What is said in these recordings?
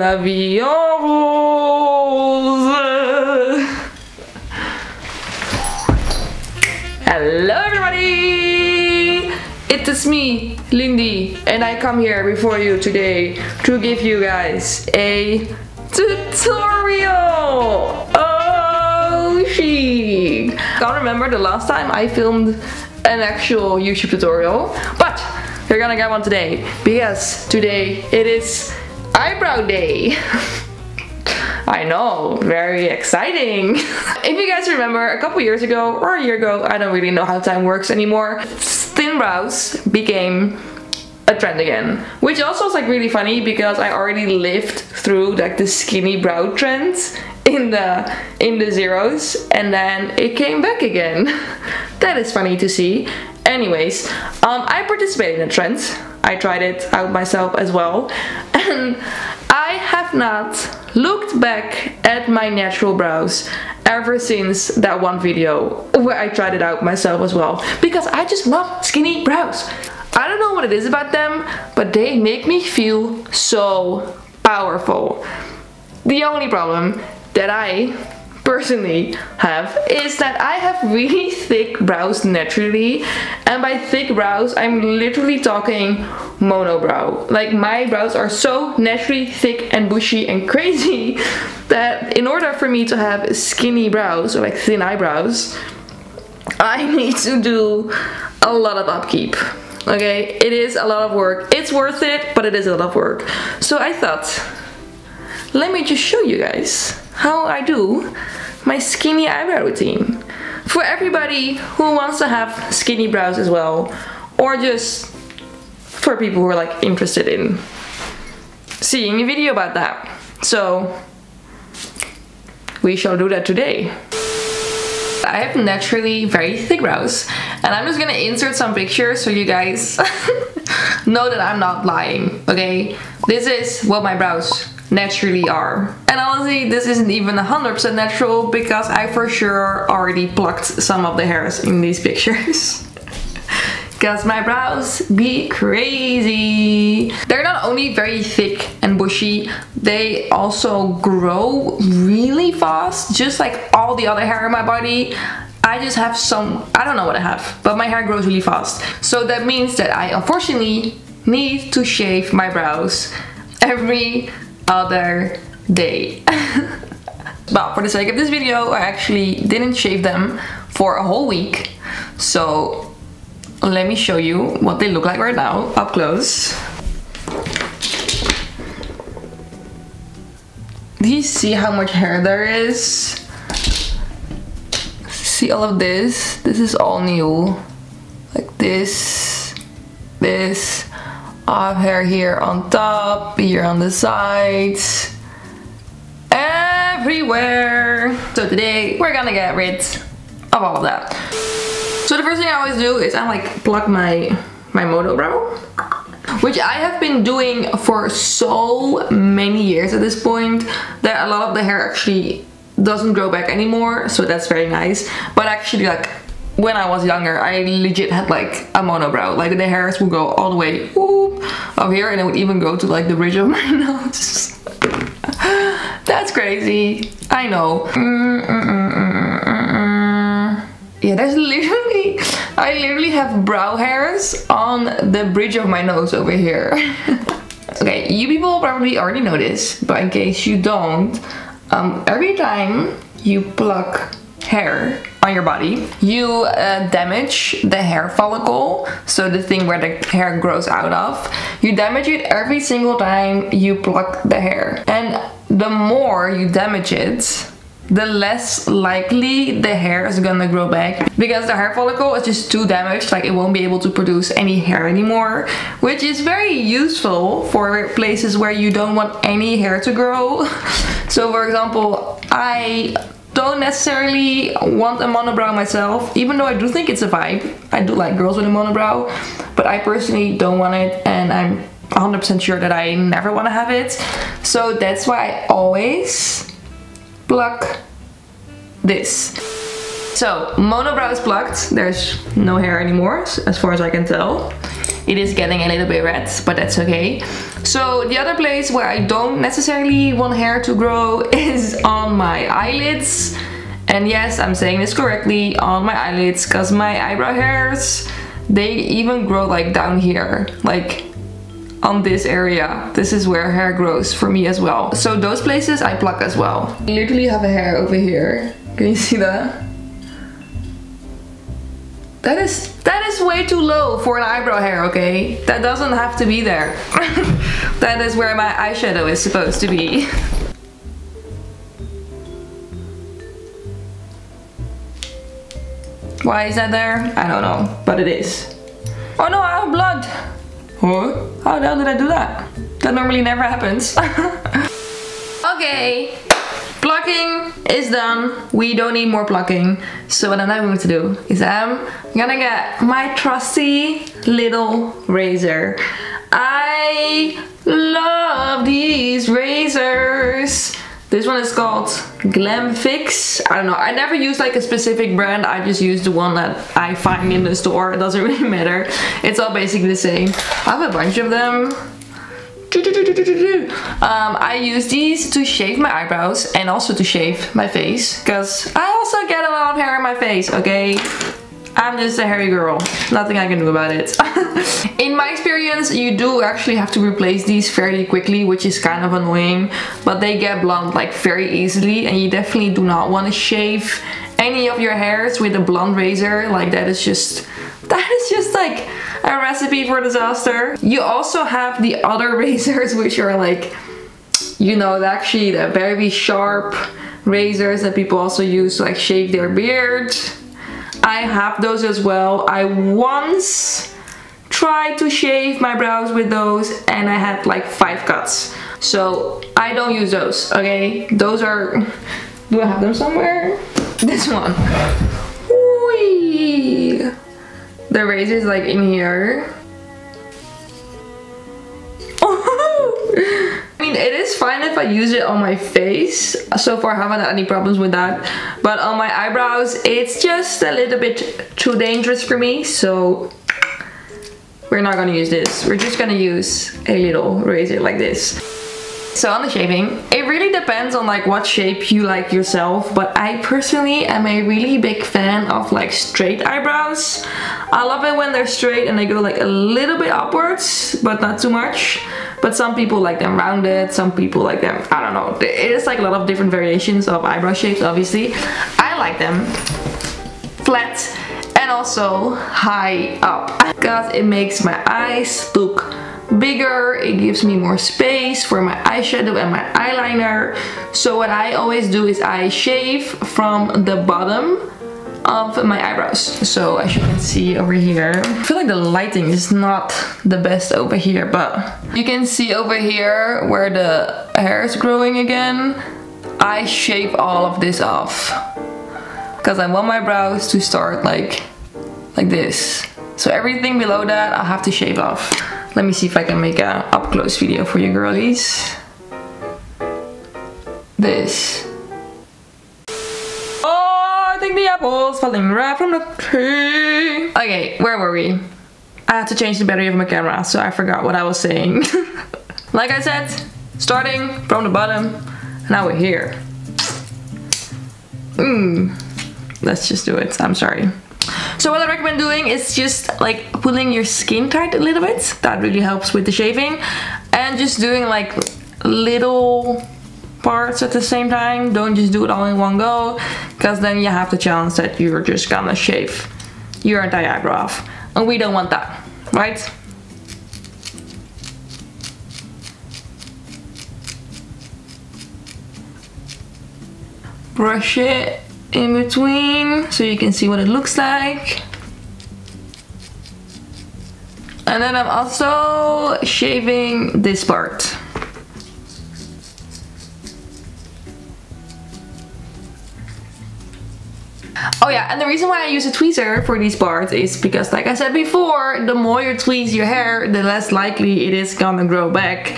Ravioles! Hello everybody! It is me, Lindy, and I come here before you today to give you guys a tutorial! Oh, chic! Can't remember the last time I filmed an actual YouTube tutorial, but we're gonna get one today because today it is eyebrow day. I know, very exciting. If you guys remember, a couple years ago or a year ago, I don't really know how time works anymore, thin brows became a trend again, which also is like really funny because I already lived through like the skinny brow trends in the zeros, and then it came back again. That is funny to see. Anyways, I participated in the trend. I tried it out myself as well, and I have not looked back at my natural brows ever since that one video where I tried it out myself as well, because I just love skinny brows. I don't know what it is about them, but they make me feel so powerful. The only problem that I personally have is that I have really thick brows naturally, and by thick brows I'm literally talking monobrow. Like, my brows are so naturally thick and bushy and crazy that in order for me to have skinny brows or like thin eyebrows, I need to do a lot of upkeep. Okay, it is a lot of work. It's worth it, but it is a lot of work. So I thought, let me just show you guys how I do my skinny eyebrow routine. For everybody who wants to have skinny brows as well, or just for people who are like interested in seeing a video about that. So we shall do that today. I have naturally very thick brows, and I'm just gonna insert some pictures so you guys know that I'm not lying, okay? This is what my brows naturally are. And honestly, this isn't even 100% natural because I for sure already plucked some of the hairs in these pictures. Because my brows be crazy. They're not only very thick and bushy, they also grow really fast, just like all the other hair in my body. I just have some, I don't know what I have, but my hair grows really fast. So that means that I unfortunately need to shave my brows every other day. But for the sake of this video, I actually didn't shave them for a whole week. So let me show you what they look like right now, up close. Do you see how much hair there is? See all of this? This is all new. Like this. I have hair here on top, here on the sides, everywhere. So today we're gonna get rid of all of that. So the first thing I always do is I like pluck my monobrow, which I have been doing for so many years at this point that a lot of the hair actually doesn't grow back anymore, so that's very nice. But actually, like, when I was younger, I legit had like a monobrow. Like, the hairs would go all the way whoop, up here, and it would even go to like the bridge of my nose. That's crazy, I know. Yeah, there's literally, I literally have brow hairs on the bridge of my nose over here. Okay, you people probably already know this, but in case you don't, every time you pluck hair on your body, you damage the hair follicle, so the thing where the hair grows out of. You damage it every single time you pluck the hair, and the more you damage it, the less likely the hair is gonna grow back, because the hair follicle is just too damaged. Like, it won't be able to produce any hair anymore, which is very useful for places where you don't want any hair to grow. So for example, I don't necessarily want a monobrow myself, even though I do think it's a vibe. I do like girls with a monobrow, but I personally don't want it, and I'm 100% sure that I never want to have it. So that's why I always pluck this. So monobrow is plucked, there's no hair anymore as far as I can tell. it is getting a little bit red, but that's okay. So the other place where I don't necessarily want hair to grow is on my eyelids. And yes, I'm saying this correctly, on my eyelids, because my eyebrow hairs, they even grow like down here, like on this area. This is where hair grows for me as well. So those places I pluck as well. I literally have a hair over here. Can you see that? That is way too low for an eyebrow hair, okay? That doesn't have to be there. That is where my eyeshadow is supposed to be. Why is that there? I don't know, but it is. Oh no, I have blood! Huh? How the hell did I do that? That normally never happens. Okay, plucking is done. We don't need more plucking. So what I'm now going to do is I'm gonna get my trusty little razor. I love these razors. This one is called Glam Fix. I don't know, I never use like a specific brand, I just use the one that I find in the store. It doesn't really matter. It's all basically the same. I have a bunch of them. I use these to shave my eyebrows and also to shave my face, because I also get a lot of hair in my face, okay? I'm just a hairy girl. Nothing I can do about it. In my experience, you do actually have to replace these fairly quickly, which is kind of annoying, but they get blonde like very easily, and you definitely do not want to shave any of your hairs with a blonde razor. Like that is just like a recipe for disaster. You also have the other razors, which are like, you know, actually the very sharp razors that people also use to like shave their beard. I have those as well. I once tried to shave my brows with those and I had like 5 cuts. So I don't use those, okay? Those are... Do I have them somewhere? This one. Whee! The razor is like in here. I mean, it is fine if I use it on my face. So far I haven't had any problems with that. But on my eyebrows, it's just a little bit too dangerous for me. So we're not gonna use this. We're just gonna use a little razor like this. So on the shaving, it really depends on like what shape you like yourself, but I personally am a really big fan of like straight eyebrows. I love it when they're straight and they go like a little bit upwards, but not too much. But some people like them rounded, some people like them, I don't know. It is like a lot of different variations of eyebrow shapes, obviously. I like them flat and also high up, because it makes my eyes look bigger. It gives me more space for my eyeshadow and my eyeliner. So what I always do is I shave from the bottom of my eyebrows. So as you can see over here, I feel like the lighting is not the best over here, but you can see over here where the hair is growing again. I shave all of this off because I want my brows to start like this. So everything below that I'll have to shave off. Let me see if I can make an up close video for you girlies. This. Oh, I think the apple's falling right from the tree. Okay, where were we? I had to change the battery of my camera, so I forgot what I was saying. Like I said, starting from the bottom, now we're here. Let's just do it, I'm sorry. So what I recommend doing is just like pulling your skin tight a little bit. That really helps with the shaving. And just doing like little parts at the same time. Don't just do it all in one go, because then you have the chance that you're just gonna shave your entire eyebrow off. And we don't want that, right? Brush it in between so you can see what it looks like. And then I'm also shaving this part. Oh yeah, and the reason why I use a tweezer for these parts is because, like I said before, the more you tweeze your hair, the less likely it is gonna grow back.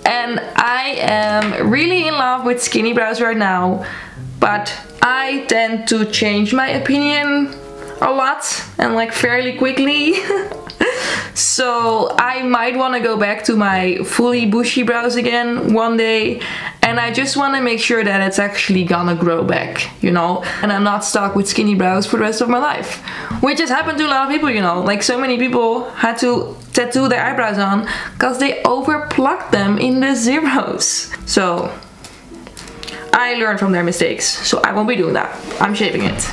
And I am really in love with skinny brows right now, but I tend to change my opinion a lot and like fairly quickly. So I might want to go back to my fully bushy brows again one day, and I just want to make sure that it's actually gonna grow back, you know, and I'm not stuck with skinny brows for the rest of my life, which has happened to a lot of people, you know, like so many people had to tattoo their eyebrows on because they over plucked them in the zeros. So I learned from their mistakes, so I won't be doing that. I'm shaving it.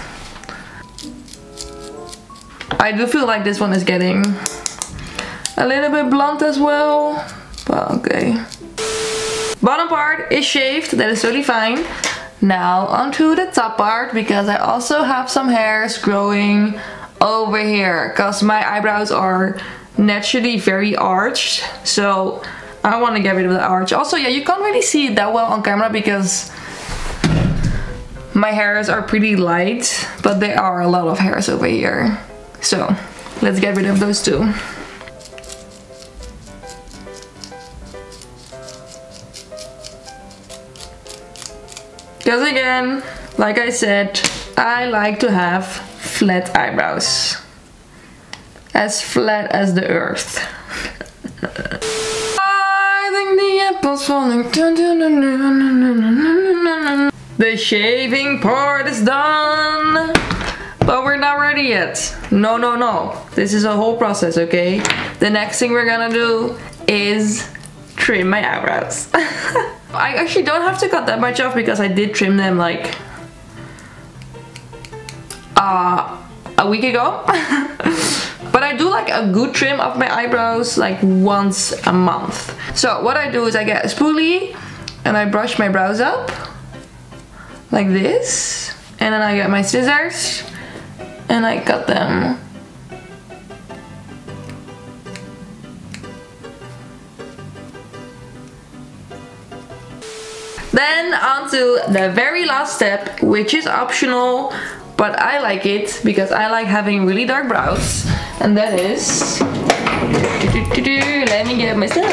I do feel like this one is getting a little bit blunt as well, but okay. Bottom part is shaved, that is totally fine. Now onto the top part, because I also have some hairs growing over here, because my eyebrows are naturally very arched, so I want to get rid of the arch. Also, yeah, you can't really see it that well on camera because my hairs are pretty light, but there are a lot of hairs over here. So let's get rid of those two. Because again, like I said, I like to have flat eyebrows. As flat as the earth. I think the apple's falling. The shaving part is done. But we're not ready yet. No, no, no. This is a whole process, okay? The next thing we're gonna do is trim my eyebrows. I actually don't have to cut that much off because I did trim them like a week ago. But I do like a good trim of my eyebrows like once a month. So what I do is I get a spoolie and I brush my brows up like this, and then I get my scissors and I cut them. Then on to the very last step, which is optional, but I like it because I like having really dark brows, and that is, let me get my stuff.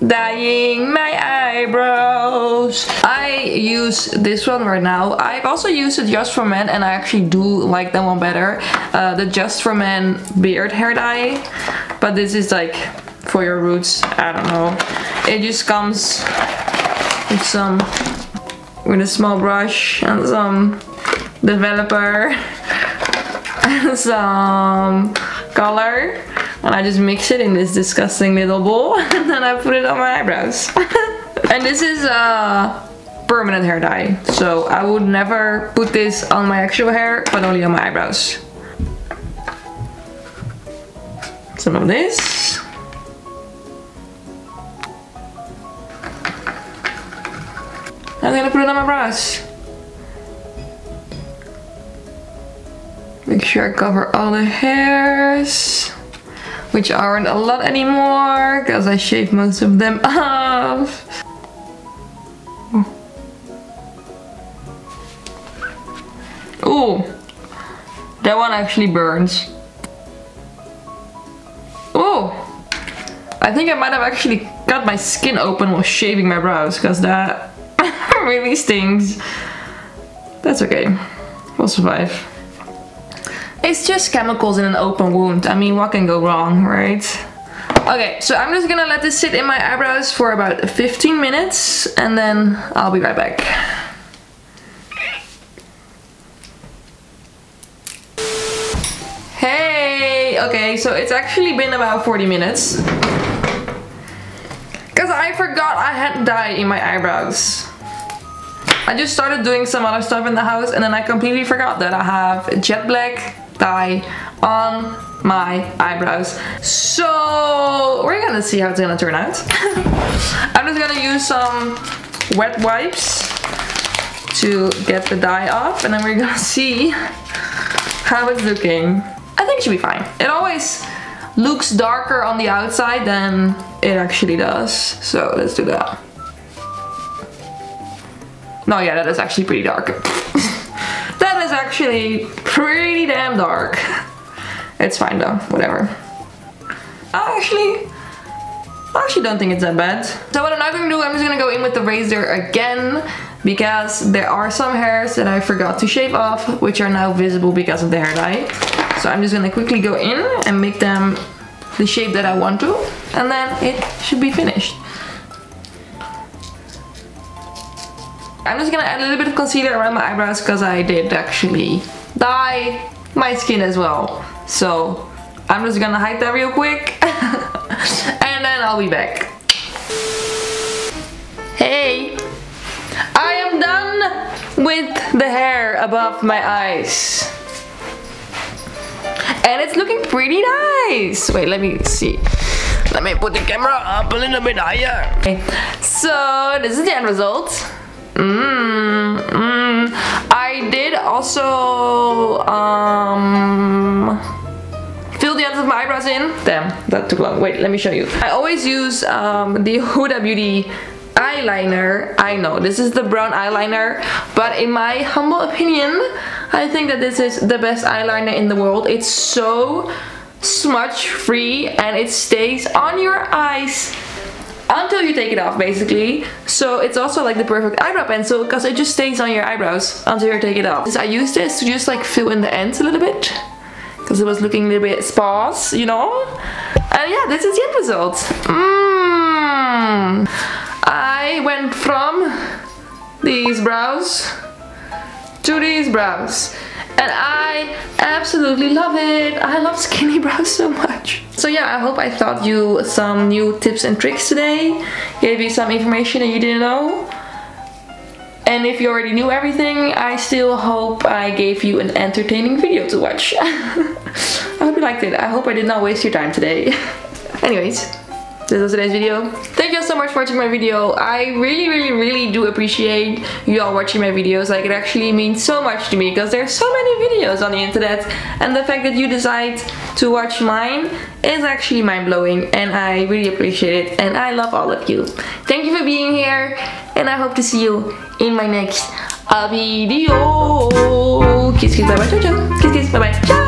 Dyeing my eyebrows. I use this one right now. I've also used the Just for Men, and I actually do like that one better. The Just for Men beard hair dye, but this is like for your roots. I don't know. It just comes with a small brush and some developer and some color, and I just mix it in this disgusting little bowl and then I put it on my eyebrows. And this is a permanent hair dye, so I would never put this on my actual hair, but only on my eyebrows. Some of this. I'm gonna put it on my brows. Make sure I cover all the hairs, which aren't a lot anymore because I shaved most of them off. Ooh, that one actually burns. Ooh, I think I might have actually cut my skin open while shaving my brows because that really stings. That's okay, we'll survive. It's just chemicals in an open wound. I mean, what can go wrong, right? Okay, so I'm just gonna let this sit in my eyebrows for about 15 minutes and then I'll be right back. Hey, okay, so it's actually been about 40 minutes. Because I forgot I had dye in my eyebrows. I just started doing some other stuff in the house and then I completely forgot that I have jet black dye on my eyebrows. So we're gonna see how it's gonna turn out. I'm just gonna use some wet wipes to get the dye off and then we're gonna see how it's looking. I think it should be fine. It always looks darker on the outside than it actually does. So let's do that. No, yeah, that is actually pretty dark. That is actually pretty damn dark. It's fine though, whatever. I actually don't think it's that bad. So what I'm now going to do, I'm just going to go in with the razor again because there are some hairs that I forgot to shave off, which are now visible because of the hair dye. So I'm just gonna quickly go in and make them the shape that I want to, and then it should be finished. I'm just gonna add a little bit of concealer around my eyebrows because I did actually dye my skin as well. So I'm just gonna hide that real quick and then I'll be back. Hey! I am done with the hair above my eyes. And it's looking pretty nice. Wait, let me see. Let me put the camera up a little bit higher. Okay. So this is the end result. I did also fill the ends of my eyebrows in. Damn, that took long. Wait, let me show you. I always use the Huda Beauty eyeliner. I know this is the brown eyeliner, but in my humble opinion, I think that this is the best eyeliner in the world. It's so smudge free and it stays on your eyes until you take it off, basically. So it's also like the perfect eyebrow pencil because it just stays on your eyebrows until you take it off. I used this to just like fill in the ends a little bit because it was looking a little bit sparse, you know. And yeah, this is the end result. I went from these brows to these brows and I absolutely love it. I love skinny brows so much. So yeah, I hope I taught you some new tips and tricks today, gave you some information that you didn't know. And if you already knew everything, I still hope I gave you an entertaining video to watch. I hope you liked it. I hope I did not waste your time today. Anyways, this was today's video. Thank you so much for watching my video. I really do appreciate you all watching my videos. Like, it actually means so much to me because there's so many videos on the internet, and the fact that you decide to watch mine is actually mind-blowing, and I really appreciate it, and I love all of you. Thank you for being here, and I hope to see you in my next video. Kiss, kiss, bye bye, ciao, ciao. Kiss, kiss, bye bye, ciao.